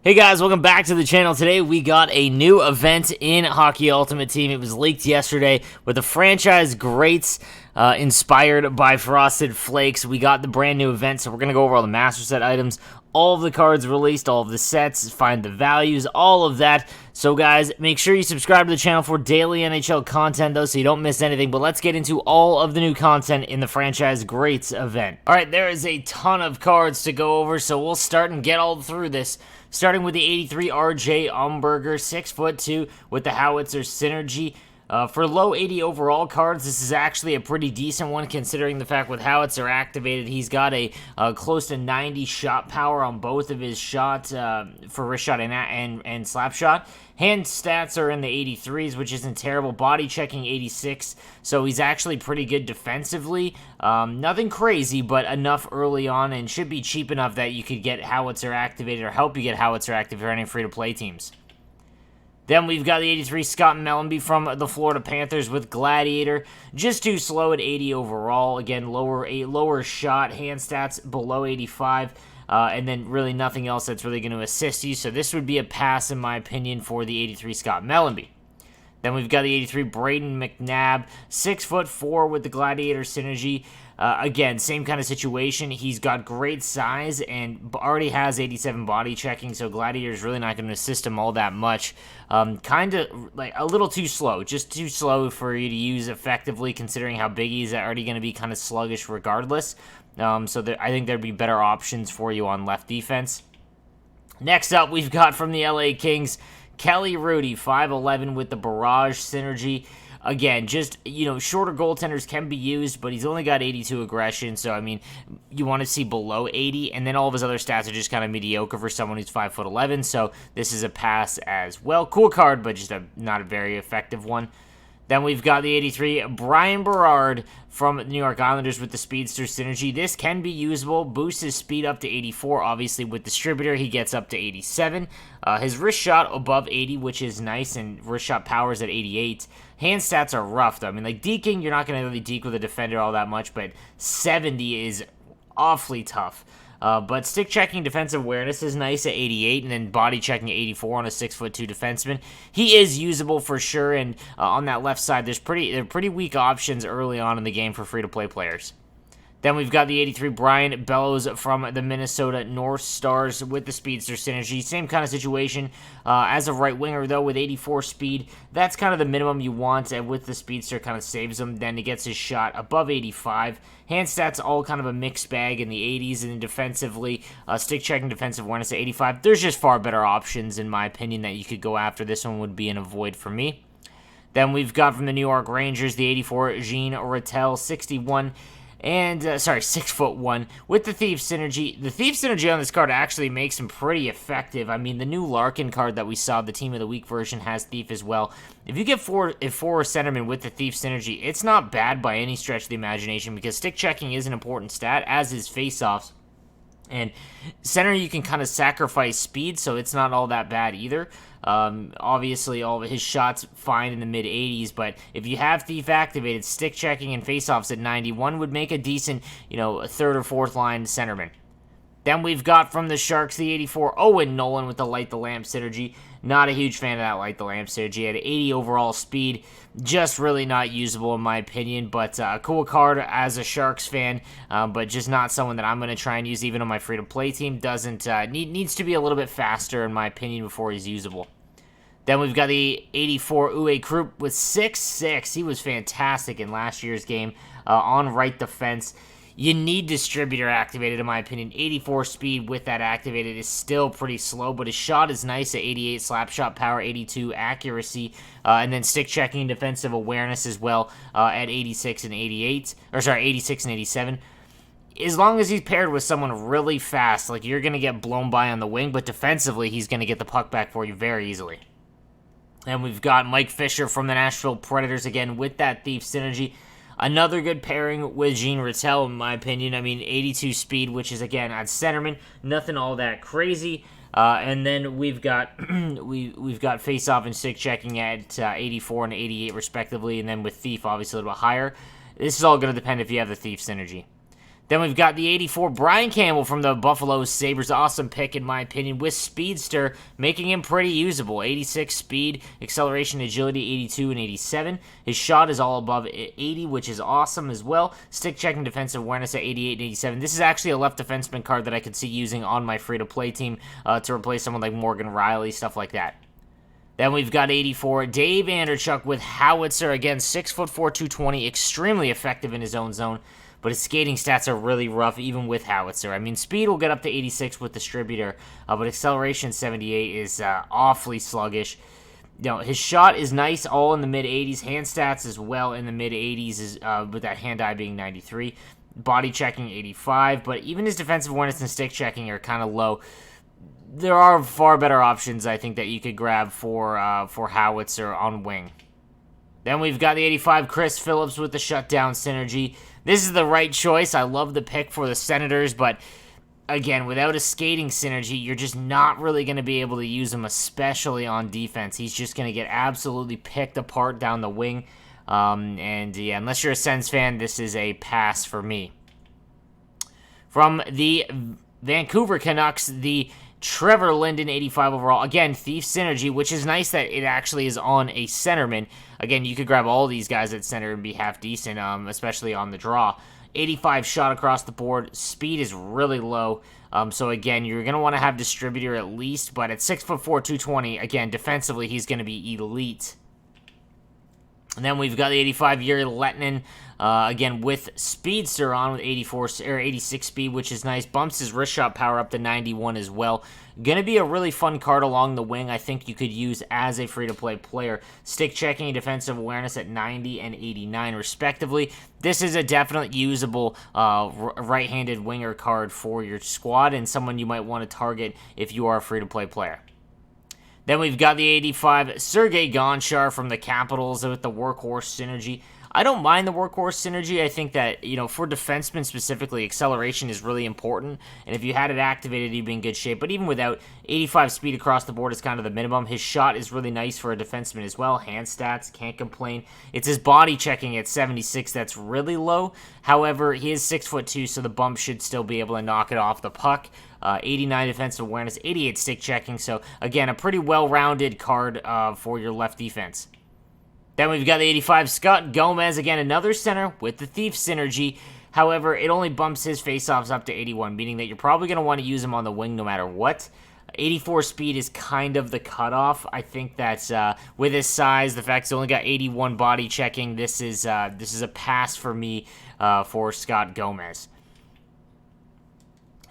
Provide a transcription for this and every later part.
Hey guys, welcome back to the channel. Today we got a new event in Hockey Ultimate Team. It was leaked yesterday with the Franchise Greats inspired by Frosted Flakes. We got the brand new event, so we're going to go over all the Master Set items, all of the cards released, all of the sets, find the values, all of that. So guys, make sure you subscribe to the channel for daily NHL content though, so you don't miss anything. But let's get into all of the new content in the Franchise Greats event. Alright, there is a ton of cards to go over, so we'll start and get all through this. Starting with the 83 RJ Umberger, 6'2", with the Howitzer Synergy. For low 80 overall cards, this is actually a pretty decent one considering the fact with Howitzer activated, he's got a close to 90 shot power on both of his shots for wrist shot and slap shot. Hand stats are in the 83s, which isn't terrible. Body checking 86, so he's actually pretty good defensively. Nothing crazy, but enough early on, and should be cheap enough that you could get Howitzer activated or help you get Howitzer activated for any free-to-play teams. Then we've got the 83 Scott Melony from the Florida Panthers with Gladiator. Just too slow at 80 overall. Again, lower shot, hand stats below 85. And then really nothing else that's really going to assist you. So this would be a pass, in my opinion, for the 83 Scott Melony. Then we've got the 83 Braden McNabb, 6'4" with the Gladiator Synergy. Again, same kind of situation. He's got great size and already has 87 body checking, so Gladiator is really not going to assist him all that much. Kind of like a little too slow, just too slow for you to use effectively considering how big he's already going to be kind of sluggish regardless. So I think there'd be better options for you on left defense. Next up, we've got from the LA Kings, Kelly Rudy, 5'11" with the Barrage Synergy. Again, just, shorter goaltenders can be used, but he's only got 82 aggression, so, I mean, you want to see below 80, and then all of his other stats are just kind of mediocre for someone who's 5'11", so this is a pass as well. Cool card, but just not a very effective one. Then we've got the 83 Brian Berard from the New York Islanders with the Speedster Synergy. This can be usable. Boosts his speed up to 84. Obviously, with Distributor, he gets up to 87. His wrist shot above 80, which is nice, and wrist shot power is at 88. Hand stats are rough, though. I mean, like, deking, you're not going to really deke with a defender all that much, but 70 is awfully tough. But stick checking defensive awareness is nice at 88, and then body checking at 84 on a 6'2" defenseman. He is usable for sure, and on that left side, they're pretty weak options early on in the game for free-to-play players. Then we've got the 83 Brian Bellows from the Minnesota North Stars with the Speedster Synergy. Same kind of situation as a right winger, though, with 84 speed. That's kind of the minimum you want, and with the Speedster kind of saves him. Then he gets his shot above 85. Hand stats all kind of a mixed bag in the 80s, and then defensively, stick checking defensive awareness at 85. There's just far better options, in my opinion, that you could go after. This one would be an avoid for me. Then we've got from the New York Rangers, the 84 Jean Rattel, 61. And, 6'1", with the Thief Synergy. The Thief Synergy on this card actually makes him pretty effective. I mean, the new Larkin card that we saw, the Team of the Week version, has Thief as well. If you get four centermen with the Thief Synergy, it's not bad by any stretch of the imagination because stick checking is an important stat, as is faceoffs. And center, you can kind of sacrifice speed, so it's not all that bad either. Obviously, all of his shots fine in the mid-80s, but if you have Thief activated, stick checking and faceoffs at 91 would make a decent, a third or fourth line centerman. Then we've got from the Sharks the 84 Owen Nolan with the Light the Lamp Synergy. Not a huge fan of that Light the Lamp Synergy. At 80 overall speed, just really not usable in my opinion, but a cool card as a Sharks fan, but just not someone that I'm going to try and use even on my free-to-play team. Needs to be a little bit faster in my opinion before he's usable. Then we've got the 84 Uwe Krupp with 6'6". He was fantastic in last year's game on right defense. You need Distributor activated, in my opinion. 84 speed with that activated is still pretty slow, but his shot is nice at 88, slap shot power 82, accuracy, and then stick checking defensive awareness as well at 86 and 86 and 87. As long as he's paired with someone really fast, like you're going to get blown by on the wing, but defensively he's going to get the puck back for you very easily. And we've got Mike Fisher from the Nashville Predators again with that Thief Synergy. Another good pairing with Jean Rattel, in my opinion. I mean, 82 speed, which is, again, on centerman. Nothing all that crazy. And then we've got we've got face-off and stick checking at 84 and 88, respectively. And then with Thief, obviously, a little bit higher. This is all going to depend if you have the Thief Synergy. Then we've got the 84 Brian Campbell from the Buffalo Sabres. Awesome pick, in my opinion, with Speedster, making him pretty usable. 86 speed, acceleration, agility, 82 and 87. His shot is all above 80, which is awesome as well. Stick checking, defensive awareness at 88 and 87. This is actually a left defenseman card that I could see using on my free-to-play team to replace someone like Morgan Riley, stuff like that. Then we've got 84, Dave Vanderchuck with Howitzer. Again, 6'4", 220, extremely effective in his own zone. But his skating stats are really rough, even with Howitzer. I mean, speed will get up to 86 with Distributor, but acceleration 78 is awfully sluggish. You know, his shot is nice, all in the mid-80s. Hand stats as well in the mid-80s, with that hand-eye being 93. Body checking 85, but even his defensive awareness and stick checking are kind of low. There are far better options, I think, that you could grab for Howitzer on wing. Then we've got the 85 Chris Phillips with the shutdown synergy. This is the right choice. I love the pick for the Senators, but again, without a skating synergy, you're just not really going to be able to use him, especially on defense. He's just going to get absolutely picked apart down the wing. And yeah, unless you're a Sens fan, this is a pass for me. From the Vancouver Canucks, the Trevor Linden, 85 overall. Again, Thief Synergy, which is nice that it actually is on a centerman. Again, you could grab all these guys at center and be half decent, especially on the draw. 85 shot across the board. Speed is really low. So again, you're going to want to have Distributor at least, but at 6'4", 220, again, defensively, he's going to be elite. And then we've got the 85 Yuri Lettinen, again, with Speedster on with 86 speed, which is nice. Bumps his wrist shot power up to 91 as well. Going to be a really fun card along the wing. I think you could use as a free-to-play player. Stick checking and defensive awareness at 90 and 89, respectively. This is a definite usable right-handed winger card for your squad and someone you might want to target if you are a free-to-play player. Then we've got the 85 Sergei Gonchar from the Capitals with the Workhorse Synergy. I don't mind the Workhorse Synergy. I think that, you know, for defensemen specifically, acceleration is really important. And if you had it activated, you'd be in good shape. But even without, 85 speed across the board is kind of the minimum. His shot is really nice for a defenseman as well. Hand stats, can't complain. It's his body checking at 76 that's really low. However, he is 6'2", so the bump should still be able to knock it off the puck. 89 defensive awareness, 88 stick checking. So, again, a pretty well-rounded card for your left defense. Then we've got the 85 Scott Gomez, again, another center with the Thief Synergy. However, it only bumps his faceoffs up to 81, meaning that you're probably going to want to use him on the wing no matter what. 84 speed is kind of the cutoff. I think that with his size, the fact he's only got 81 body checking, this is a pass for me for Scott Gomez.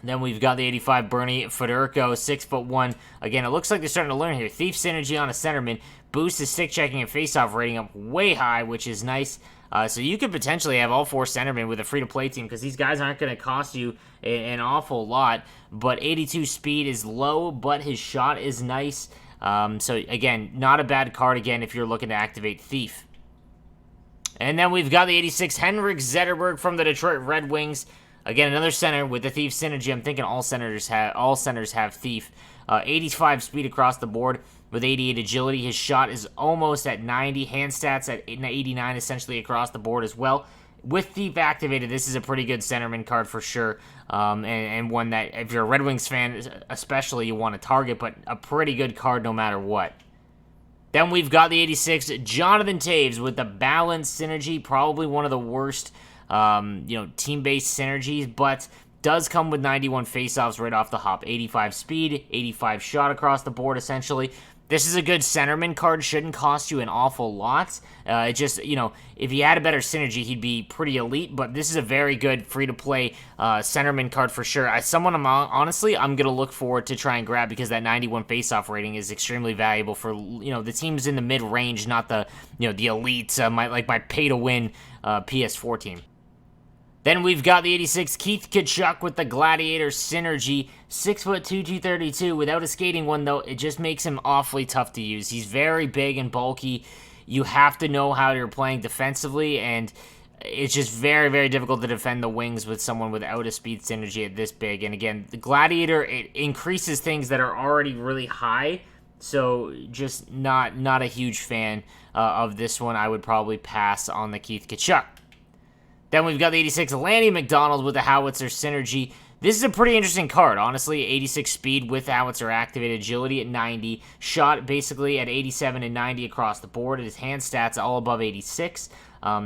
Then we've got the 85 Bernie Federico, 6'1". Again, it looks like they're starting to learn here. Thief Synergy on a centerman. Boosts his stick checking and faceoff rating up way high, which is nice. So you could potentially have all four centermen with a free-to-play team because these guys aren't going to cost you an awful lot. But 82 speed is low, but his shot is nice. So, again, not a bad card, again, if you're looking to activate Thief. And then we've got the 86 Henrik Zetterberg from the Detroit Red Wings. Again, another center with the Thief Synergy. I'm thinking all centers have Thief. 85 speed across the board with 88 agility. His shot is almost at 90. Hand stats at 89 essentially across the board as well. With Thief activated, this is a pretty good centerman card for sure. And one that, if you're a Red Wings fan especially, you want to target, but a pretty good card no matter what. Then we've got the 86 Jonathan Toews with the Balance Synergy. Probably one of the worst team-based synergies, but does come with 91 faceoffs right off the hop. 85 speed, 85 shot across the board, essentially. This is a good centerman card. Shouldn't cost you an awful lot. It just, if he had a better synergy, he'd be pretty elite, but this is a very good free-to-play centerman card for sure. As someone honestly, I'm going to look forward to try and grab because that 91 faceoff rating is extremely valuable for, the teams in the mid-range, not the, the elites, my pay-to-win PS4 team. Then we've got the 86 Keith Tkachuk with the Gladiator Synergy. 6'2", 232. Without a skating one, though, it just makes him awfully tough to use. He's very big and bulky. You have to know how you're playing defensively, and it's just very, very difficult to defend the wings with someone without a speed synergy at this big. And again, the Gladiator, it increases things that are already really high, so just not a huge fan of this one. I would probably pass on the Keith Tkachuk. Then we've got the 86 Lanny McDonald with the Howitzer Synergy. This is a pretty interesting card, honestly. 86 speed with Howitzer activated, agility at 90, shot basically at 87 and 90 across the board. His hand stats all above 86.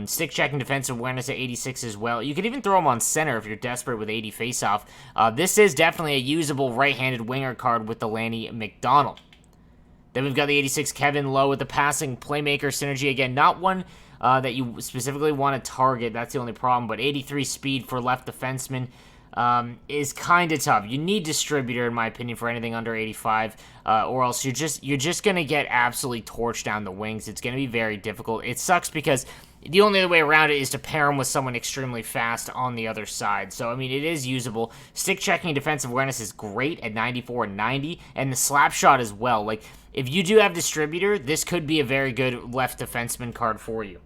Stick checking defensive awareness at 86 as well. You could even throw him on center if you're desperate with 80 faceoff. This is definitely a usable right-handed winger card with the Lanny McDonald. Then we've got the 86 Kevin Lowe with the passing playmaker synergy. Again, not one that you specifically want to target. That's the only problem. But 83 speed for left defenseman is kind of tough. You need distributor, in my opinion, for anything under 85, or else you're just going to get absolutely torched down the wings. It's going to be very difficult. It sucks because the only other way around it is to pair him with someone extremely fast on the other side. So, I mean, it is usable. Stick checking defensive awareness is great at 94 and 90, and the slap shot as well. Like, if you do have distributor, this could be a very good left defenseman card for you.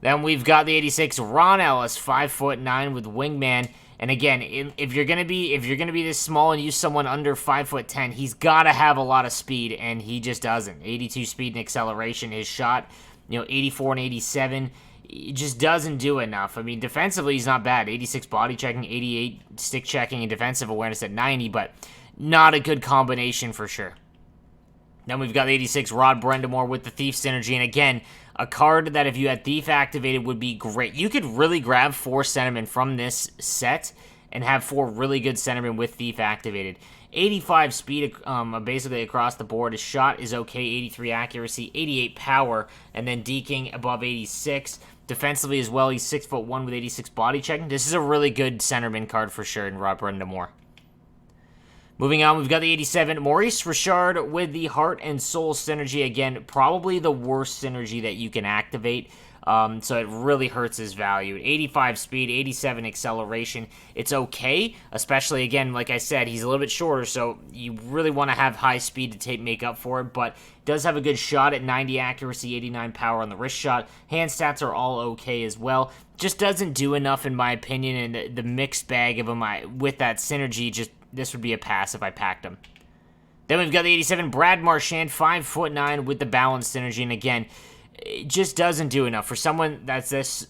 Then we've got the 86 Ron Ellis, 5'9" with wingman. And again, if you're gonna be this small and use someone under 5'10", he's gotta have a lot of speed, and he just doesn't. 82 speed and acceleration. His shot, 84 and 87, it just doesn't do enough. I mean, defensively, he's not bad. 86 body checking, 88 stick checking, and defensive awareness at 90, but not a good combination for sure. Then we've got the 86 Rod Bramblemore with the Thief Synergy, and again, a card that if you had Thief activated would be great. You could really grab 4 centermen from this set and have 4 really good centermen with Thief activated. 85 speed basically across the board. His shot is okay, 83 accuracy, 88 power, and then deking above 86. Defensively as well, he's 6'1" with 86 body checking. This is a really good centerman card for sure in Rod Bramblemore. Moving on, we've got the 87 Maurice Richard with the Heart and Soul Synergy. Again, probably the worst synergy that you can activate, so it really hurts his value. 85 speed, 87 acceleration. It's okay, especially, again, like I said, he's a little bit shorter, so you really want to have high speed to make up for it, but does have a good shot at 90 accuracy, 89 power on the wrist shot. Hand stats are all okay as well. Just doesn't do enough, in my opinion, and the mixed bag of him with that synergy, this would be a pass if I packed him. Then we've got the 87 Brad Marchand, 5'9" with the balance synergy, and again, it just doesn't do enough. For someone that's this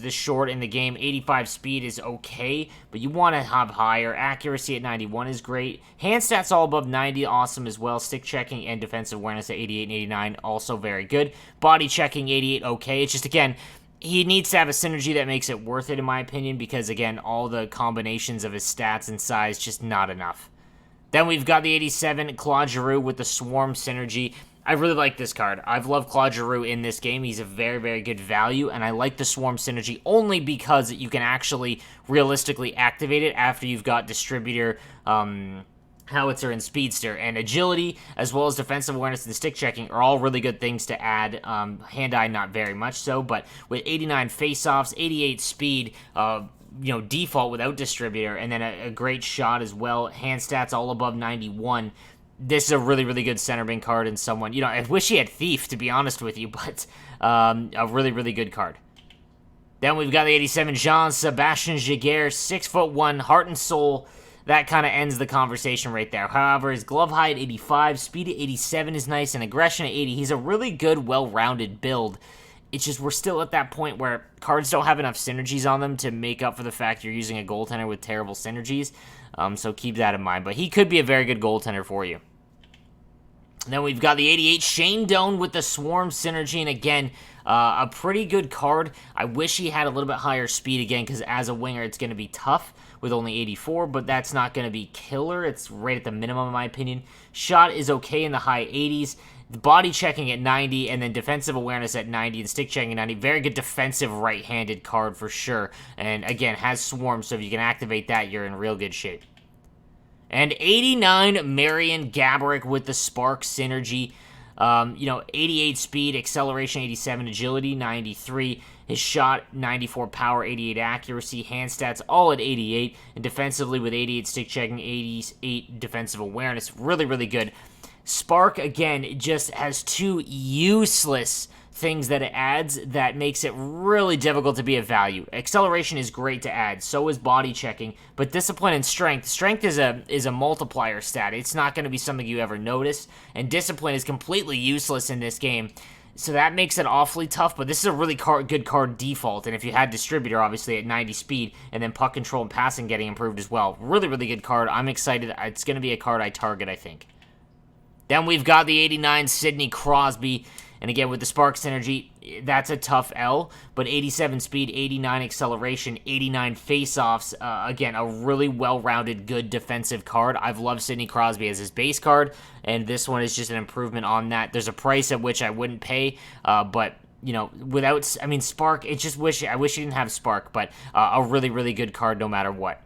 short in the game, 85 speed is okay, but you want to have higher. Accuracy at 91 is great. Hand stats all above 90, awesome as well. Stick checking and defensive awareness at 88 and 89, also very good. Body checking, 88, okay. It's just, again, he needs to have a synergy that makes it worth it, in my opinion, because, again, all the combinations of his stats and size, just not enough. Then we've got the 87 Claude Giroux with the Swarm Synergy. I really like this card. I've loved Claude Giroux in this game. He's a very, very good value, and I like the Swarm Synergy only because you can actually realistically activate it after you've got Distributor, Howitzer, and Speedster. And agility, as well as defensive awareness and stick checking, are all really good things to add. Hand-eye, not very much so, but with 89 face-offs, 88 speed, default without distributor, and then a great shot as well. Hand stats all above 91. This is a really, really good centerman card and someone, I wish he had Thief, to be honest with you, but a really, really good card. Then we've got the 87 Jean-Sébastien Giguère, 6'1", heart and soul. That kind of ends the conversation right there. However, his glove height, 85, speed at 87 is nice, and aggression at 80. He's a really good, well-rounded build. It's just we're still at that point where cards don't have enough synergies on them to make up for the fact you're using a goaltender with terrible synergies. So keep that in mind. But he could be a very good goaltender for you. And then we've got the 88 Shane Doan with the Swarm Synergy, and again, a pretty good card. I wish he had a little bit higher speed again, because as a winger, it's going to be tough with only 84, but that's not going to be killer. It's right at the minimum, in my opinion. Shot is okay in the high 80s. Body checking at 90, and then defensive awareness at 90, and stick checking at 90. Very good defensive right-handed card for sure. And again, has Swarm, so if you can activate that, you're in real good shape. And 89 Marian Gaborik with the Spark Synergy. 88 speed, acceleration 87, agility 93. His shot 94 power, 88 accuracy, hand stats all at 88, and defensively with 88 stick checking, 88 defensive awareness. Really, really good. Spark, again, just has 2 useless things that it adds that makes it really difficult to be a value. Acceleration is great to add, so is body checking, but discipline and strength. Strength is a multiplier stat. It's not going to be something you ever notice, and discipline is completely useless in this game. So that makes it awfully tough, but this is a really good card default, and if you had Distributor, obviously, at 90 speed, and then puck control and passing getting improved as well. Really, really good card. I'm excited. It's going to be a card I target, I think. Then we've got the 89 Sidney Crosby, and again, with the Spark Synergy, that's a tough L, but 87 speed, 89 acceleration, 89 face-offs, again, a really well-rounded, good defensive card. I've loved Sidney Crosby as his base card, and this one is just an improvement on that. There's a price at which I wouldn't pay, but, you know, without, I mean, Spark, I wish he didn't have Spark, but a really, really good card no matter what.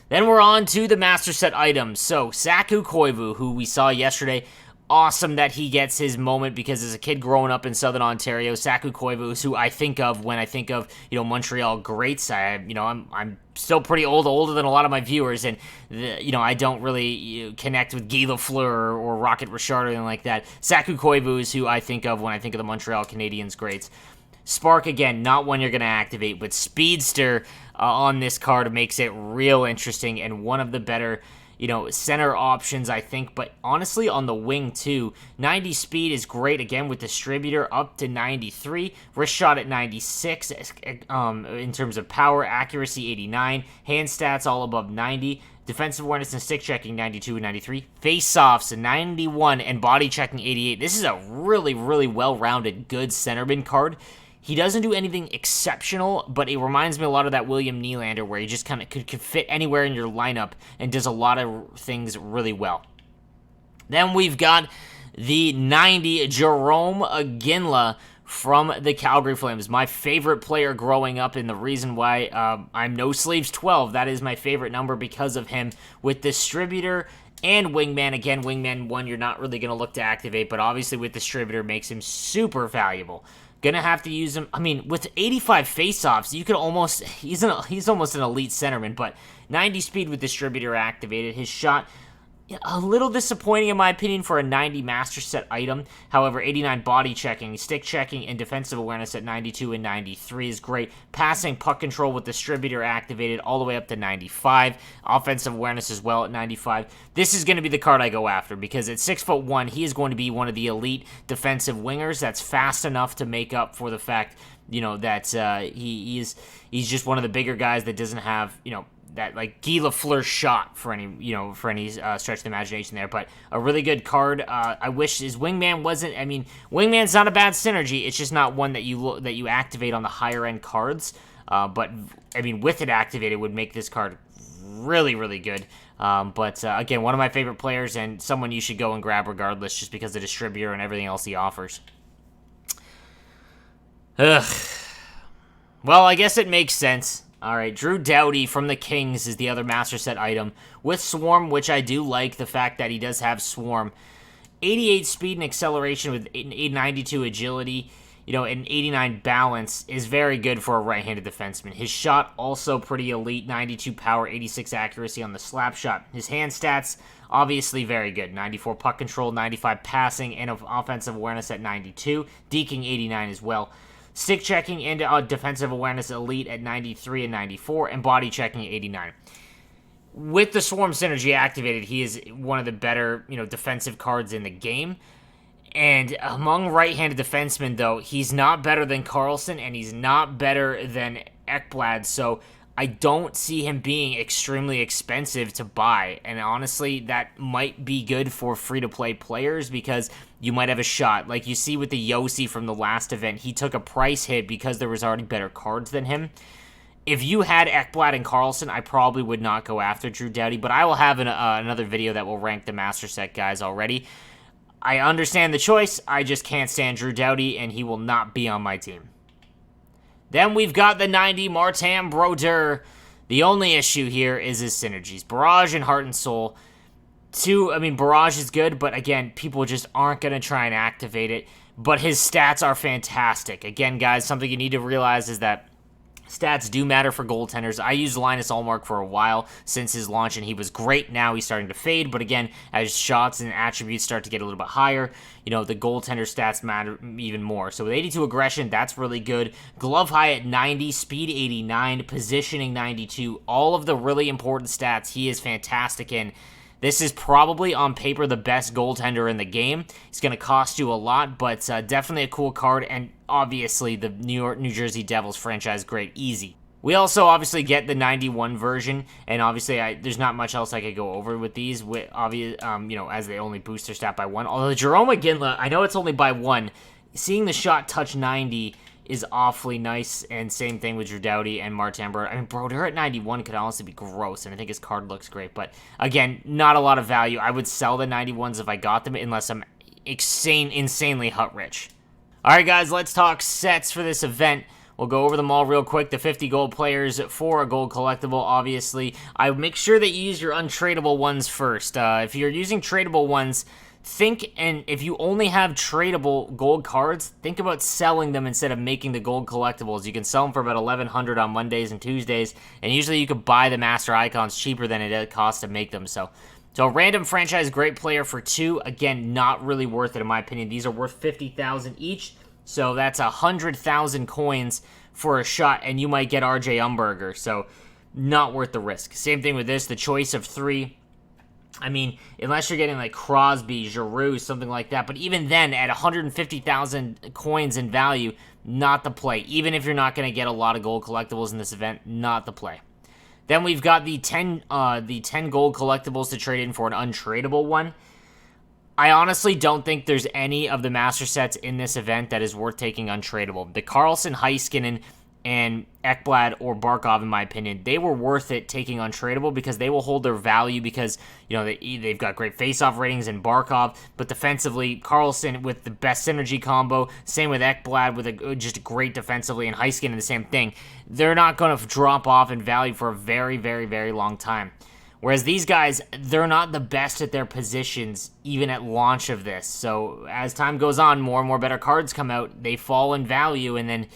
Then we're on to the Master Set items. So, Saku Koivu, who we saw yesterday, awesome that he gets his moment, because as a kid growing up in Southern Ontario, Saku Koivu is who I think of when I think of, you know, Montreal greats. I'm still pretty older than a lot of my viewers, and I don't really connect with Guy Lafleur or Rocket Richard or anything like that. Saku Koivu is who I think of when I think of the Montreal Canadiens greats. Spark, again, not one you're going to activate, but Speedster on this card makes it real interesting, and one of the better, center options, I think, but honestly, on the wing, too. 90 speed is great, again, with Distributor up to 93. Wrist shot at 96, in terms of power, accuracy, 89. Hand stats all above 90. Defensive awareness and stick checking, 92 and 93. Face-offs, 91, and body checking, 88. This is a really, really well-rounded, good centerman card. He doesn't do anything exceptional, but it reminds me a lot of that William Nylander, where he just kind of could fit anywhere in your lineup and does a lot of things really well. Then we've got the 90 Jarome Iginla from the Calgary Flames. My favorite player growing up, and the reason why I'm No Sleeves 12. That is my favorite number because of him with Distributor and Wingman. Again, Wingman 1 you're not really going to look to activate, but obviously with Distributor makes him super valuable. Gonna have to use him. I mean, with 85 faceoffs, you could almost, he's almost an elite centerman, but 90 speed with Distributor activated. His shot, a little disappointing in my opinion for a 90 Master Set item. However, 89 body checking, stick checking, and defensive awareness at 92 and 93 is great. Passing, puck control with Distributor activated all the way up to 95. Offensive awareness as well at 95. This is going to be the card I go after, because at 6'1", he is going to be one of the elite defensive wingers that's fast enough to make up for the fact, that he's just one of the bigger guys that doesn't have, that like Guy Lafleur shot for any stretch of the imagination there. But a really good card. I wish his Wingman wasn't. I mean, Wingman's not a bad synergy. It's just not one that you activate on the higher end cards. But I mean, with it activated, would make this card really, really good. But again, one of my favorite players, and someone you should go and grab regardless, just because of the Distributor and everything else he offers. Ugh. Well, I guess it makes sense. All right, Drew Doughty from the Kings is the other Master Set item with Swarm, which I do like the fact that he does have Swarm. 88 speed and acceleration with 92 agility, and 89 balance is very good for a right-handed defenseman. His shot also pretty elite, 92 power, 86 accuracy on the slap shot. His hand stats, obviously very good, 94 puck control, 95 passing, and offensive awareness at 92, deking 89 as well. Stick checking and defensive awareness elite at 93 and 94, and body checking at 89. With the Swarm Synergy activated, he is one of the better, defensive cards in the game. And among right-handed defensemen, though, he's not better than Karlsson, and he's not better than Ekblad, so I don't see him being extremely expensive to buy. And honestly, that might be good for free-to-play players, because you might have a shot. Like you see with the Yossi from the last event, he took a price hit because there was already better cards than him. If you had Ekblad and Karlsson, I probably would not go after Drew Doughty, but I will have another video that will rank the Master Set guys already. I understand the choice, I just can't stand Drew Doughty, and he will not be on my team. Then we've got the 90 Marchand Brodeur. The only issue here is his synergies. Barrage and Heart and Soul. Barrage is good, but again, people just aren't going to try and activate it. But his stats are fantastic. Again, guys, something you need to realize is that stats do matter for goaltenders. I used Linus Ullmark for a while since his launch, and he was great. Now he's starting to fade, but again, as shots and attributes start to get a little bit higher, the goaltender stats matter even more. So with 82 aggression, that's really good. Glove high at 90, speed 89, positioning 92, all of the really important stats he is fantastic in. This is probably on paper the best goaltender in the game. It's going to cost you a lot, but definitely a cool card, and obviously the New Jersey Devils franchise great, easy. We also obviously get the 91 version, and obviously there's not much else I could go over with these, with as they only boost their stat by 1. Although Jarome Iginla, I know it's only by 1. Seeing the shot touch 90 is awfully nice, and same thing with Doughty and Marchand. I mean, Brodeur at 91 could honestly be gross, and I think his card looks great. But again, not a lot of value. I would sell the 91s if I got them, unless I'm insanely hut rich. All right, guys, let's talk sets for this event. We'll go over them all real quick. The 50 gold players for a gold collectible, obviously. I would make sure that you use your untradeable ones first. If you're using tradable ones, and if you only have tradable gold cards, think about selling them instead of making the gold collectibles. You can sell them for about $1,100 on Mondays and Tuesdays, and usually you could buy the master icons cheaper than it costs to make them. So a random franchise great player for 2, again, not really worth it in my opinion. These are worth 50,000 each. So that's 100,000 coins for a shot, and you might get RJ Umberger. So not worth the risk. Same thing with this, the choice of 3. I mean, unless you're getting like Crosby, Giroux, something like that. But even then, at 150,000 coins in value, not the play. Even if you're not going to get a lot of gold collectibles in this event, not the play. Then we've got the 10 gold collectibles to trade in for an untradeable one. I honestly don't think there's any of the master sets in this event that is worth taking untradeable. The Karlsson, Heiskanen, and Ekblad or Barkov, in my opinion, they were worth it taking untradeable because they will hold their value because, they've got great face-off ratings in Barkov, but defensively, Karlsson with the best synergy combo, same with Ekblad with just great defensively, and Heiskanen the same thing. They're not going to drop off in value for a very, very, very long time. Whereas these guys, they're not the best at their positions, even at launch of this. So as time goes on, more and more better cards come out. They fall in value, and then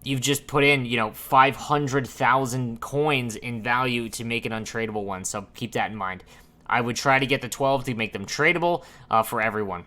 you've just put in, 500,000 coins in value to make an untradeable one. So keep that in mind. I would try to get the 12 to make them tradable for everyone.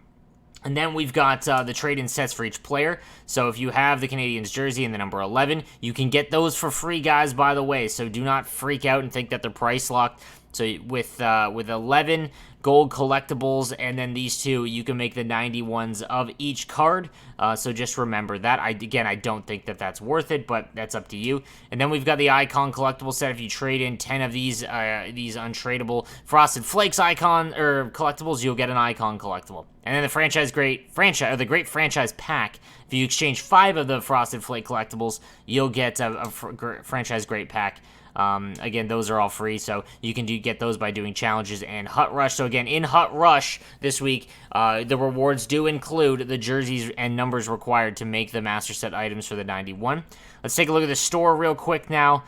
And then we've got the trade-in sets for each player. So if you have the Canadiens jersey and the number 11, you can get those for free, guys, by the way. So do not freak out and think that they're price locked. So with 11 gold collectibles and then these 2, you can make the 91s of each card. So just remember that. I don't think that that's worth it, but that's up to you. And then we've got the icon collectible set. If you trade in 10 of these untradeable Frosted Flakes icon or collectibles, you'll get an icon collectible. And then the Great Franchise Pack. If you exchange 5 of the Frosted Flake collectibles, you'll get a Franchise Great Pack. Again, those are all free, so you can get those by doing challenges and Hut Rush. So again, in Hut Rush this week, the rewards do include the jerseys and numbers required to make the Master Set items for the 91. Let's take a look at the store real quick now.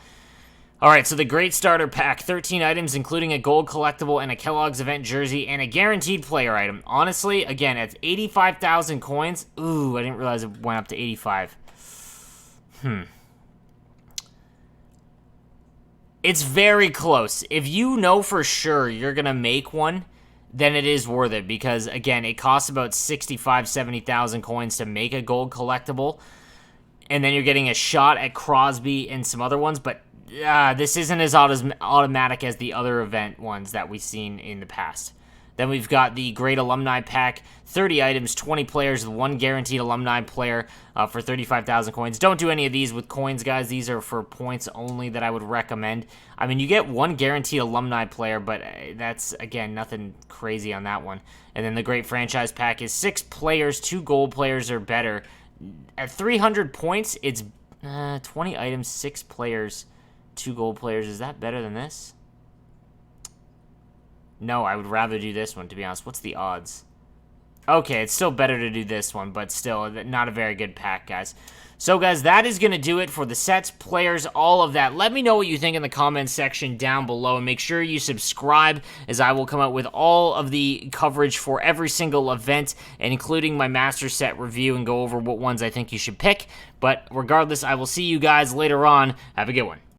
All right, so the Great Starter Pack, 13 items, including a gold collectible and a Kellogg's Event jersey and a guaranteed player item. Honestly, again, at 85,000 coins, ooh, I didn't realize it went up to 85. It's very close. If you know for sure you're going to make one, then it is worth it because, again, it costs about 65,000, 70,000 coins to make a gold collectible, and then you're getting a shot at Crosby and some other ones, but this isn't as automatic as the other event ones that we've seen in the past. Then we've got the Great Alumni Pack, 30 items, 20 players, 1 guaranteed alumni player for 35,000 coins. Don't do any of these with coins, guys. These are for points only that I would recommend. I mean, you get 1 guaranteed alumni player, but that's, again, nothing crazy on that one. And then the Great Franchise Pack is 6 players, 2 gold players or better. At 300 points, it's 20 items, 6 players, 2 gold players. Is that better than this? No, I would rather do this one, to be honest. What's the odds? Okay, it's still better to do this one, but still, not a very good pack, guys. So, guys, that is going to do it for the sets, players, all of that. Let me know what you think in the comments section down below, and make sure you subscribe, as I will come out with all of the coverage for every single event, and including my master set review, and go over what ones I think you should pick. But regardless, I will see you guys later on. Have a good one.